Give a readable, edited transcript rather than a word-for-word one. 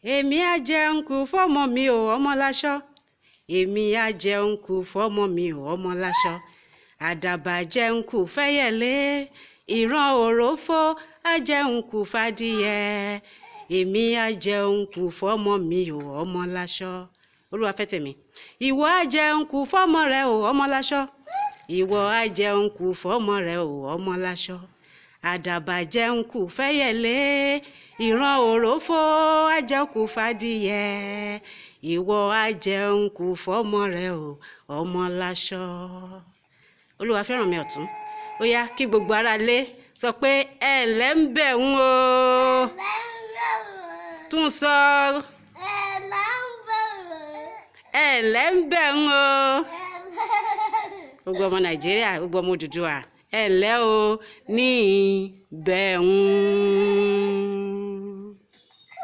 èmi á jẹun kù fọ́mọ mi ò ọmọ láṣọ èmi á jẹun kù fọ́mọ mi ò ọmọ láṣọ àdàbà jẹun kù fẹ́yẹ̀lé ìran òrófó á jẹun kù fàdìyẹ èmi á jẹun kù fọ́mọ mi ò ọmọ láṣọ. Olúwafẹ́tẹ̀mí. Ìwọ á jẹun kù fọ́mọ rẹ ò ọmọ láṣọ ìwọ á jẹun kù fọ́mọ rẹ ò ọmọ láṣọ àdàbà jẹun kù fẹ́yẹ̀lé ìran òrófó á jẹun kù fàdìyẹ ìwọ á jẹun kù fọ́mọ rẹ ò ọmọ láṣọ. Olúwafẹ́rànmi ọ̀tún. Ó yá kí gbogbo ará ilé sọ pé ẹ ǹlẹ́ ń bẹ̀ ń o. Tún sọ. ẹ ǹlẹ́ ń bẹ̀ ń o. Gbogbo ọmọ Nàìjíríà, gbogbo ọmọ Odùduwà, ẹ ǹlẹ́ o ní ibẹ̀ ń.